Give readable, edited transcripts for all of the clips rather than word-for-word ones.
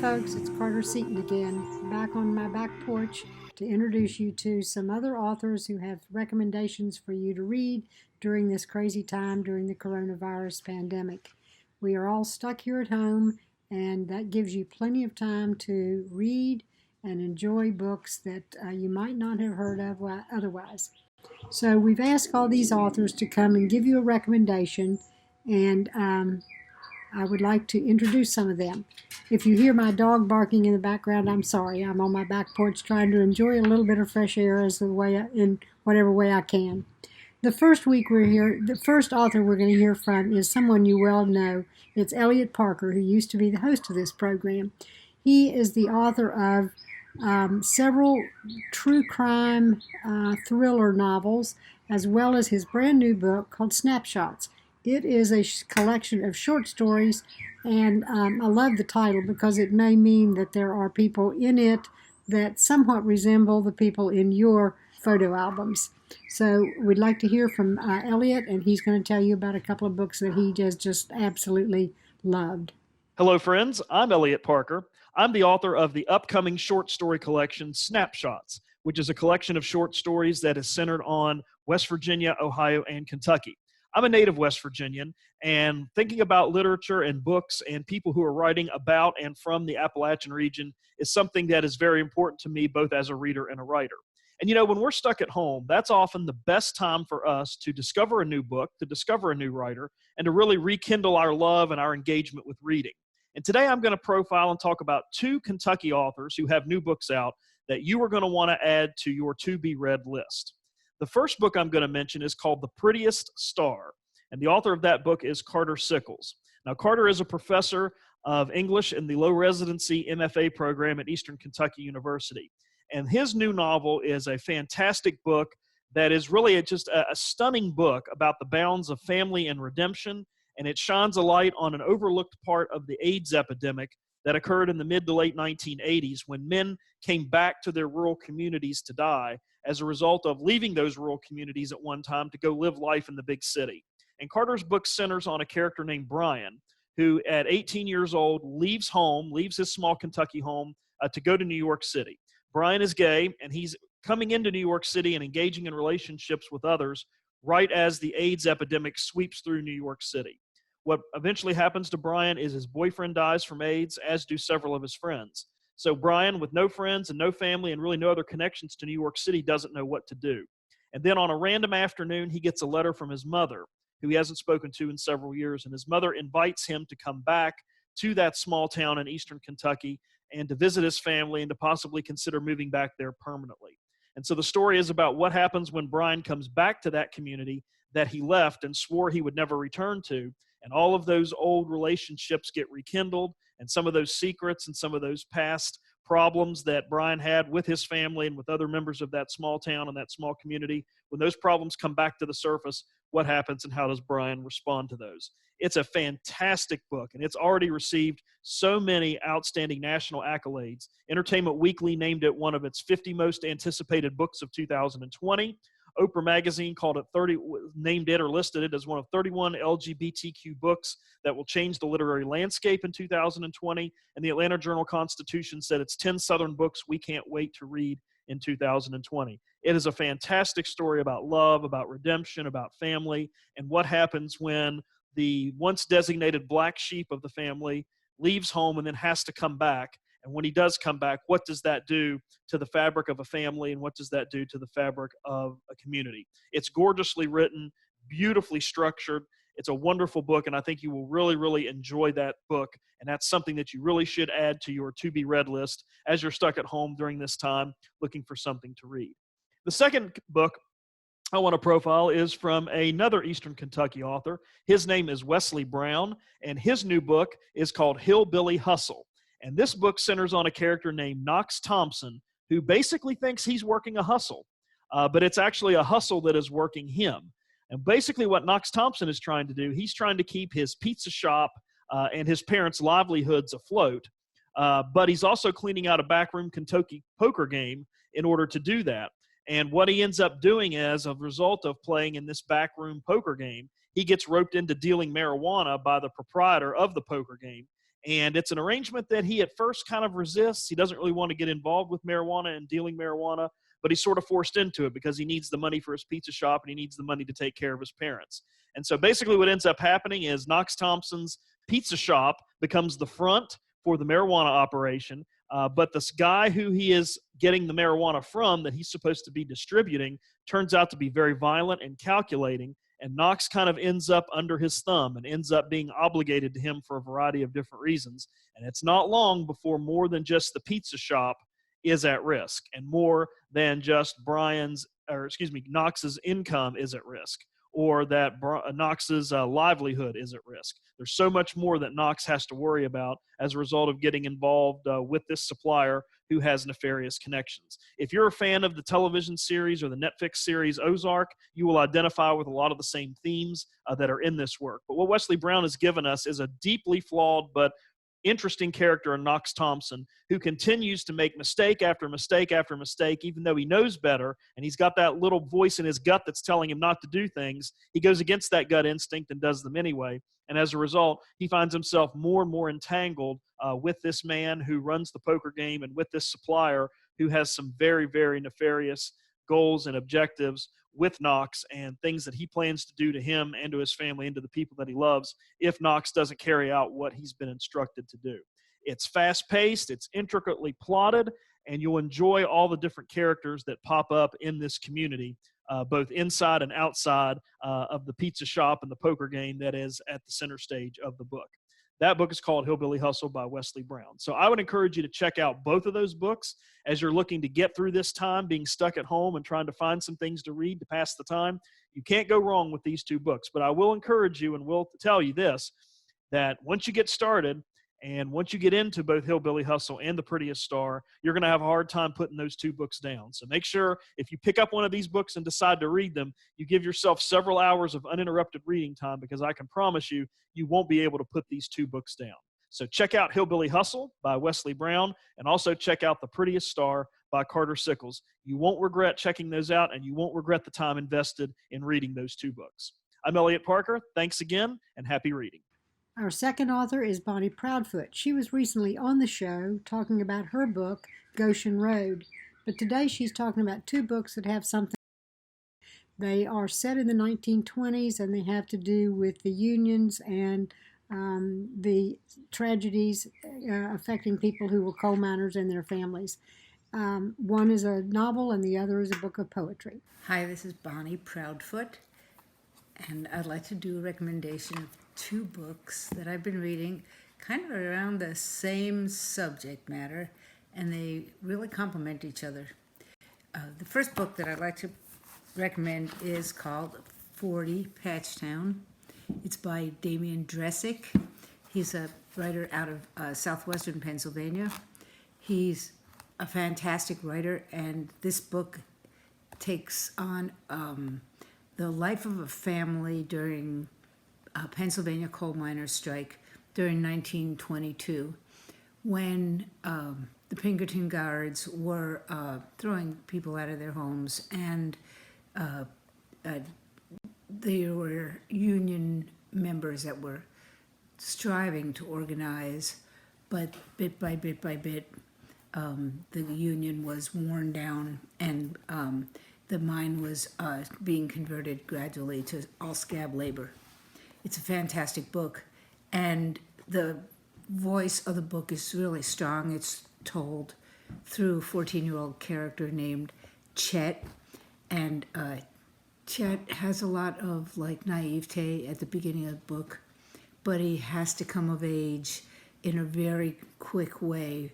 folks, it's Carter Seaton again, back on my back porch to introduce you to some other authors who have recommendations for you to read during this crazy time during the coronavirus pandemic. We are all stuck here at home, and that gives you plenty of time to read and enjoy books that you might not have heard of otherwise. So we've asked all these authors to come and give you a recommendation, and I would like to introduce some of them. If you hear my dog barking in the background, I'm sorry. I'm on my back porch trying to enjoy a little bit of fresh air in whatever way I can. The first author we're going to hear from is someone you well know. It's Eliot Parker, who used to be the host of this program. He is the author of several true crime thriller novels, as well as his brand new book called Snapshots. It is a collection of short stories, and I love the title because it may mean that there are people in it that somewhat resemble the people in your photo albums. So we'd like to hear from Eliot, and he's going to tell you about a couple of books that he just absolutely loved. Hello, friends. I'm Eliot Parker. I'm the author of the upcoming short story collection, Snapshots, which is a collection of short stories that is centered on West Virginia, Ohio, and Kentucky. I'm a native West Virginian, and thinking about literature and books and people who are writing about and from the Appalachian region is something that is very important to me, both as a reader and a writer. And you know, when we're stuck at home, that's often the best time for us to discover a new book, to discover a new writer, and to really rekindle our love and our engagement with reading. And today I'm going to profile and talk about two Kentucky authors who have new books out that you are going to want to add to your to-be-read list. The first book I'm going to mention is called The Prettiest Star, and the author of that book is Carter Sickels. Now, Carter is a professor of English in the low residency MFA program at Eastern Kentucky University, and his new novel is a fantastic book that is really just a stunning book about the bounds of family and redemption, and it shines a light on an overlooked part of the AIDS epidemic that occurred in the mid to late 1980s when men came back to their rural communities to die as a result of leaving those rural communities at one time to go live life in the big city. And Carter's book centers on a character named Brian, who at 18 years old leaves his small Kentucky home to go to New York City. Brian is gay, and he's coming into New York City and engaging in relationships with others right as the AIDS epidemic sweeps through New York City. What eventually happens to Brian is his boyfriend dies from AIDS, as do several of his friends. So Brian, with no friends and no family and really no other connections to New York City, doesn't know what to do. And then on a random afternoon, he gets a letter from his mother, who he hasn't spoken to in several years, and his mother invites him to come back to that small town in eastern Kentucky and to visit his family and to possibly consider moving back there permanently. And so the story is about what happens when Brian comes back to that community that he left and swore he would never return to, and all of those old relationships get rekindled, and some of those secrets and some of those past problems that Brian had with his family and with other members of that small town and that small community, when those problems come back to the surface, what happens and how does Brian respond to those? It's a fantastic book, and it's already received so many outstanding national accolades. Entertainment Weekly named it one of its 50 most anticipated books of 2020. Oprah Magazine named it or listed it as one of 31 LGBTQ books that will change the literary landscape in 2020. And the Atlanta Journal-Constitution said it's 10 Southern books we can't wait to read in 2020. It is a fantastic story about love, about redemption, about family, and what happens when the once designated black sheep of the family leaves home and then has to come back. And when he does come back, what does that do to the fabric of a family, and what does that do to the fabric of a community? It's gorgeously written, beautifully structured. It's a wonderful book, and I think you will really, really enjoy that book. And that's something that you really should add to your to-be-read list as you're stuck at home during this time looking for something to read. The second book I want to profile is from another Eastern Kentucky author. His name is Wesley Browne, and his new book is called Hillbilly Hustle. And this book centers on a character named Knox Thompson, who basically thinks he's working a hustle, but it's actually a hustle that is working him. And basically what Knox Thompson is trying to do, he's trying to keep his pizza shop and his parents' livelihoods afloat, but he's also cleaning out a backroom Kentucky poker game in order to do that. And what he ends up doing as a result of playing in this backroom poker game, he gets roped into dealing marijuana by the proprietor of the poker game. And it's an arrangement that he at first kind of resists. He doesn't really want to get involved with marijuana and dealing marijuana, but he's sort of forced into it because he needs the money for his pizza shop and he needs the money to take care of his parents. And so basically what ends up happening is Knox Thompson's pizza shop becomes the front for the marijuana operation. But this guy who he is getting the marijuana from that he's supposed to be distributing turns out to be very violent and calculating, and Knox kind of ends up under his thumb and ends up being obligated to him for a variety of different reasons. And it's not long before more than just the pizza shop is at risk, and more than just Knox's income is at risk, or that Knox's livelihood is at risk. There's so much more that Knox has to worry about as a result of getting involved with this supplier who has nefarious connections. If you're a fan of the television series or the Netflix series Ozark, you will identify with a lot of the same themes that are in this work. But what Wesley Browne has given us is a deeply flawed but interesting character in Knox Thompson, who continues to make mistake after mistake after mistake, even though he knows better, and he's got that little voice in his gut that's telling him not to do things. He goes against that gut instinct and does them anyway. And as a result, he finds himself more and more entangled with this man who runs the poker game and with this supplier who has some very, very nefarious goals and objectives with Knox and things that he plans to do to him and to his family and to the people that he loves if Knox doesn't carry out what he's been instructed to do. It's fast-paced, it's intricately plotted, and you'll enjoy all the different characters that pop up in this community, both inside and outside of the pizza shop and the poker game that is at the center stage of the book. That book is called Hillbilly Hustle by Wesley Browne. So I would encourage you to check out both of those books as you're looking to get through this time, being stuck at home and trying to find some things to read to pass the time. You can't go wrong with these two books. But I will encourage you and will tell you this, that once you get started and once you get into both Hillbilly Hustle and The Prettiest Star, you're going to have a hard time putting those two books down. So make sure if you pick up one of these books and decide to read them, you give yourself several hours of uninterrupted reading time, because I can promise you, you won't be able to put these two books down. So check out Hillbilly Hustle by Wesley Browne, and also check out The Prettiest Star by Carter Sickels. You won't regret checking those out, and you won't regret the time invested in reading those two books. I'm Eliot Parker. Thanks again, and happy reading. Our second author is Bonnie Proudfoot. She was recently on the show talking about her book, Goshen Road. But today she's talking about two books that have something. They are set in the 1920s, and they have to do with the unions and the tragedies affecting people who were coal miners and their families. One is a novel and the other is a book of poetry. Hi, this is Bonnie Proudfoot, and I'd like to do a recommendation of two books that I've been reading kind of around the same subject matter, and they really complement each other. The first book that I'd like to recommend is called 40 Patchtown. It's by Damian Dressick. He's a writer out of southwestern Pennsylvania. He's a fantastic writer, and this book takes on the life of a family during Pennsylvania coal miners' strike during 1922, when the Pinkerton Guards were throwing people out of their homes, and there were union members that were striving to organize, but bit by bit by bit, the union was worn down, and the mine was being converted gradually to all scab labor. It's a fantastic book, and the voice of the book is really strong. It's told through a 14-year-old character named Chet, and Chet has a lot of naivete at the beginning of the book, but he has to come of age in a very quick way.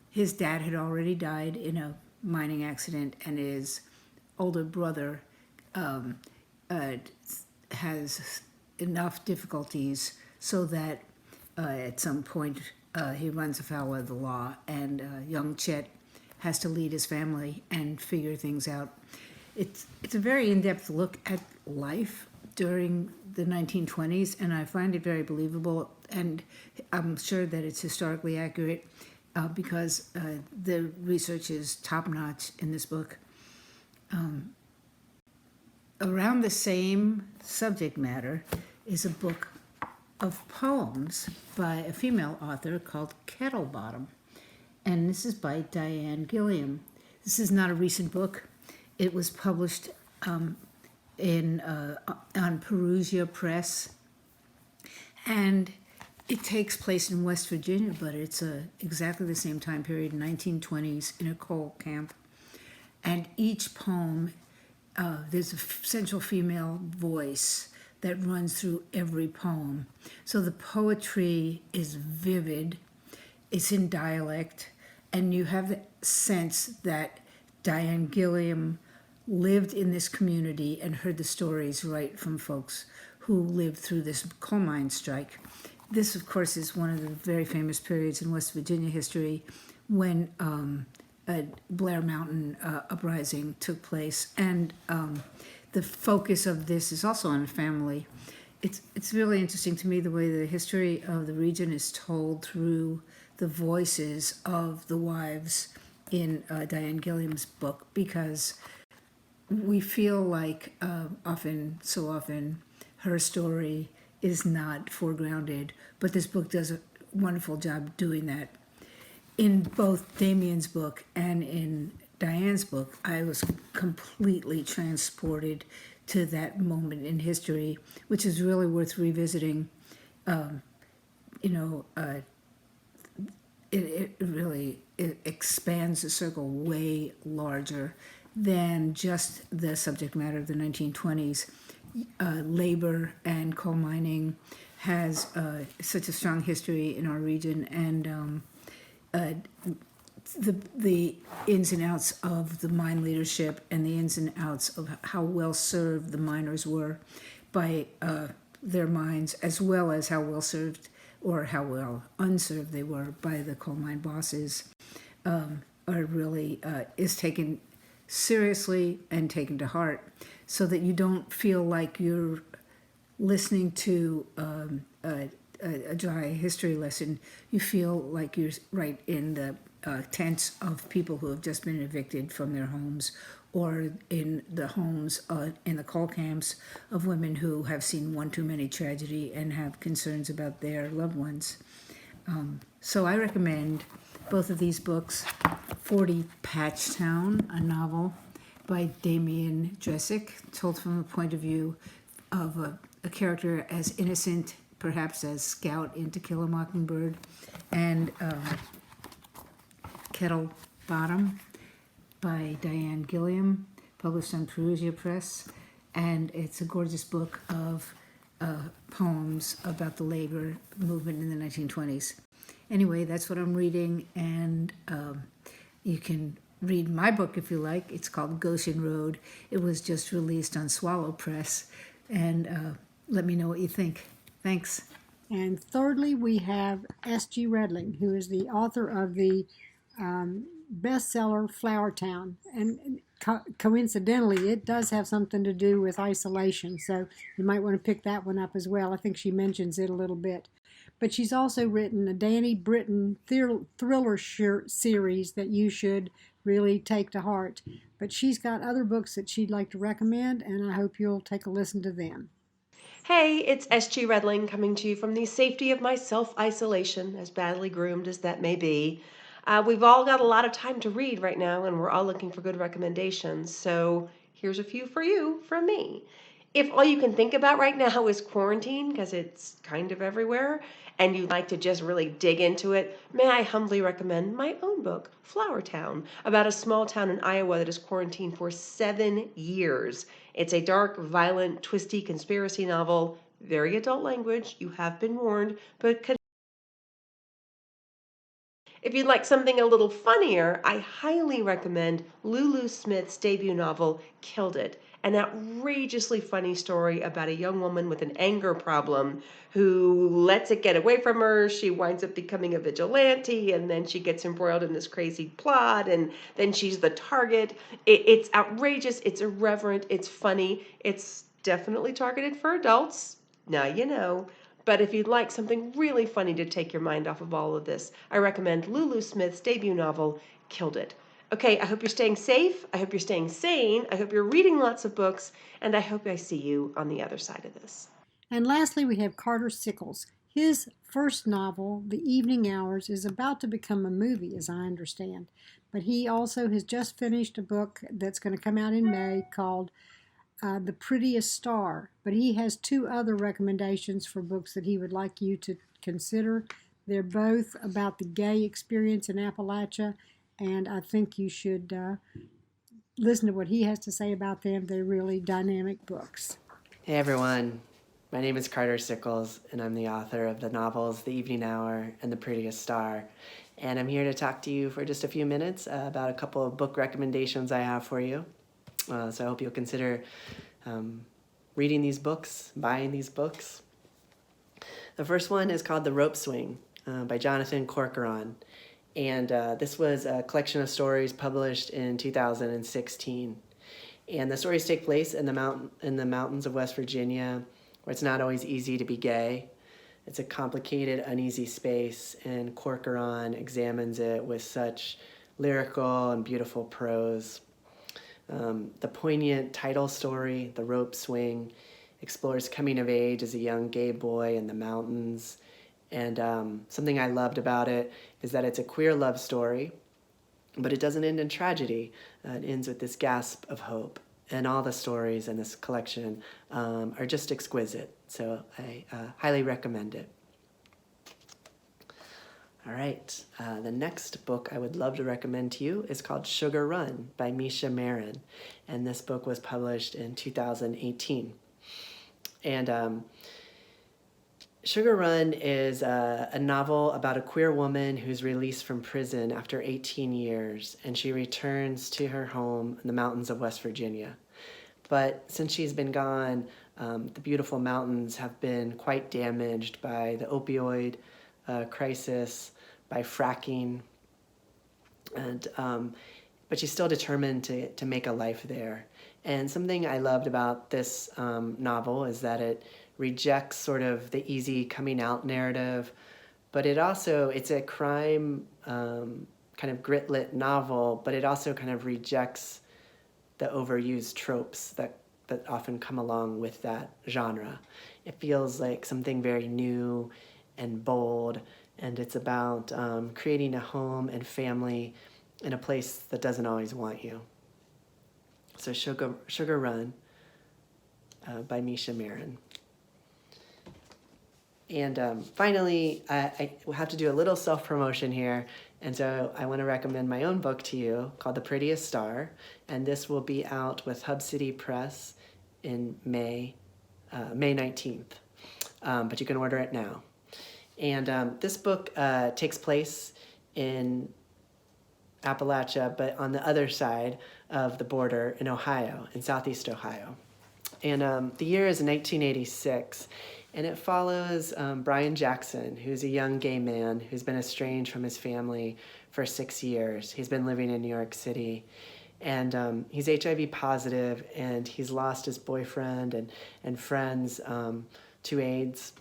His dad had already died in a mining accident, and his older brother has enough difficulties so that at some point he runs afoul of the law, and young Chet has to lead his family and figure things out. It's a very in-depth look at life during the 1920s, and I find it very believable, and I'm sure that it's historically accurate because the research is top-notch in this book. Around the same subject matter is a book of poems by a female author called Kettle Bottom. And this is by Diane Gilliam. This is not a recent book. It was published on Perusia Press. And it takes place in West Virginia, but it's exactly the same time period, 1920s, in a coal camp. And each poem, there's a central female voice that runs through every poem. So the poetry is vivid, it's in dialect, and you have the sense that Diane Gilliam lived in this community and heard the stories right from folks who lived through this coal mine strike. This, of course, is one of the very famous periods in West Virginia history when a Blair Mountain uprising took place. And the focus of this is also on a family. It's really interesting to me the way the history of the region is told through the voices of the wives in Diane Gilliam's book, because we feel like so often her story is not foregrounded, but this book does a wonderful job doing that. In both Damian's book and in Diane's book, I was completely transported to that moment in history, which is really worth revisiting. It really expands the circle way larger than just the subject matter of the 1920s. Labor and coal mining has such a strong history in our region, and the ins and outs of the mine leadership and the ins and outs of how well served the miners were by their mines, as well as how well served or how well unserved they were by the coal mine bosses, are really is taken seriously and taken to heart, so that you don't feel like you're listening to a dry history lesson. You feel like you're right in the tents of people who have just been evicted from their homes, or in the homes in the coal camps of women who have seen one too many tragedy and have concerns about their loved ones. So I recommend both of these books. 40 Patchtown, a novel by Damian Dressick, told from the point of view of a character as innocent, perhaps as Scout in To Kill a Mockingbird, and Kettle Bottom by Diane Gilliam, published on Perusia Press. And it's a gorgeous book of poems about the labor movement in the 1920s. Anyway, that's what I'm reading, and you can read my book if you like. It's called Goshen Road. It was just released on Swallow Press, and let me know what you think. Thanks. And thirdly, we have S.G. Redling, who is the author of the bestseller Flower Town. And coincidentally, it does have something to do with isolation, so you might want to pick that one up as well. I think she mentions it a little bit. But she's also written a Danny Britton thriller series that you should really take to heart. But she's got other books that she'd like to recommend, and I hope you'll take a listen to them. Hey, it's S.G. Redling coming to you from the safety of my self-isolation, as badly groomed as that may be. We've all got a lot of time to read right now, and we're all looking for good recommendations. So here's a few for you from me. If all you can think about right now is quarantine, because it's kind of everywhere, and you'd like to just really dig into it, may I humbly recommend my own book, Flower Town, about a small town in Iowa that is quarantined for 7 years. It's a dark, violent, twisty conspiracy novel, very adult language, you have been warned, but if you'd like something a little funnier, I highly recommend Lulu Smith's debut novel, Killed It, an outrageously funny story about a young woman with an anger problem who lets it get away from her. She winds up becoming a vigilante, and then she gets embroiled in this crazy plot, and then she's the target. It's outrageous, it's irreverent, it's funny, it's definitely targeted for adults. Now you know. But if you'd like something really funny to take your mind off of all of this, I recommend Lulu Smith's debut novel, Killed It. Okay, I hope you're staying safe. I hope you're staying sane. I hope you're reading lots of books. And I hope I see you on the other side of this. And lastly, we have Carter Sickels. His first novel, The Evening Hours, is about to become a movie, as I understand. But he also has just finished a book that's going to come out in May called The Prettiest Star. But he has two other recommendations for books that he would like you to consider. They're both about the gay experience in Appalachia, and I think you should listen to what he has to say about them. They're really dynamic books. Hey everyone, my name is Carter Sickels, and I'm the author of the novels The Evening Hour and The Prettiest Star. And I'm here to talk to you for just a few minutes about a couple of book recommendations I have for you. So I hope you'll consider reading these books, buying these books. The first one is called The Rope Swing by Jonathan Corcoran. And this was a collection of stories published in 2016. And the stories take place in the mountains of West Virginia, where it's not always easy to be gay. It's a complicated, uneasy space, and Corcoran examines it with such lyrical and beautiful prose. The poignant title story, The Rope Swing, explores coming of age as a young gay boy in the mountains. And something I loved about it is that it's a queer love story, but it doesn't end in tragedy. It ends with this gasp of hope. And all the stories in this collection are just exquisite. So I highly recommend it. All right, the next book I would love to recommend to you is called Sugar Run by Mesha Maren. And this book was published in 2018. And Sugar Run is a novel about a queer woman who's released from prison after 18 years, and she returns to her home in the mountains of West Virginia. But since she's been gone, the beautiful mountains have been quite damaged by the opioid crisis, by fracking, and but she's still determined to make a life there. And something I loved about this novel is that it rejects sort of the easy coming out narrative, but it's a crime kind of grit-lit novel, but it also kind of rejects the overused tropes that often come along with that genre. It feels like something very new and bold, and it's about creating a home and family in a place that doesn't always want you. So Sugar Run by Mesha Maren. And finally, I have to do a little self-promotion here. And so I want to recommend my own book to you called The Prettiest Star. And this will be out with Hub City Press in May 19th. But you can order it now. And this book takes place in Appalachia, but on the other side of the border in Ohio, in Southeast Ohio. And the year is 1986. And it follows Brian Jackson, who's a young gay man who's been estranged from his family for 6 years. He's been living in New York City. And he's HIV positive, and he's lost his boyfriend and friends to AIDS.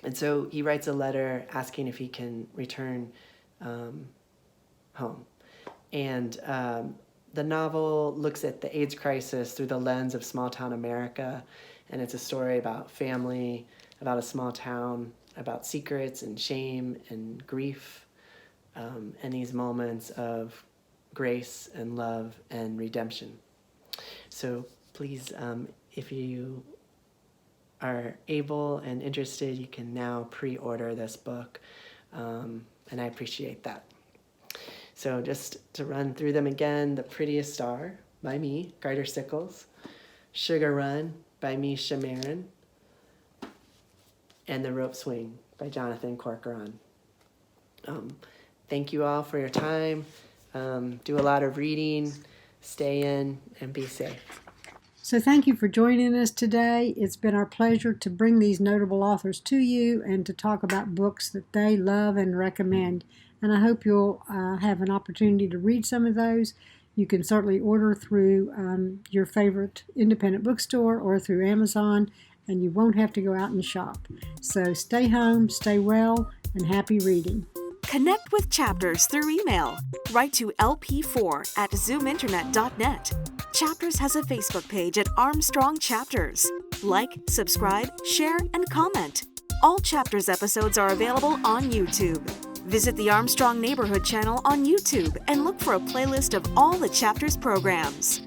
And so he writes a letter asking if he can return home. And the novel looks at the AIDS crisis through the lens of small-town America. And it's a story about family, about a small town, about secrets and shame and grief, and these moments of grace and love and redemption. So please, if you are able and interested, you can now pre-order this book, and I appreciate that. So just to run through them again: The Prettiest Star by me, Carter Sickels, Sugar Run by Mesha Maren, and The Rope Swing by Jonathan Corcoran. Thank you all for your time. Do a lot of reading, stay in, and be safe. So thank you for joining us today. It's been our pleasure to bring these notable authors to you and to talk about books that they love and recommend. And I hope you'll have an opportunity to read some of those. You can certainly order through your favorite independent bookstore or through Amazon, and you won't have to go out and shop. So stay home, stay well, and happy reading. Connect with Chapters through email. Write to lp4@zoominternet.net. Chapters has a Facebook page at Armstrong Chapters. Like, subscribe, share, and comment. All Chapters episodes are available on YouTube. Visit the Armstrong Neighborhood channel on YouTube and look for a playlist of all the Chapters programs.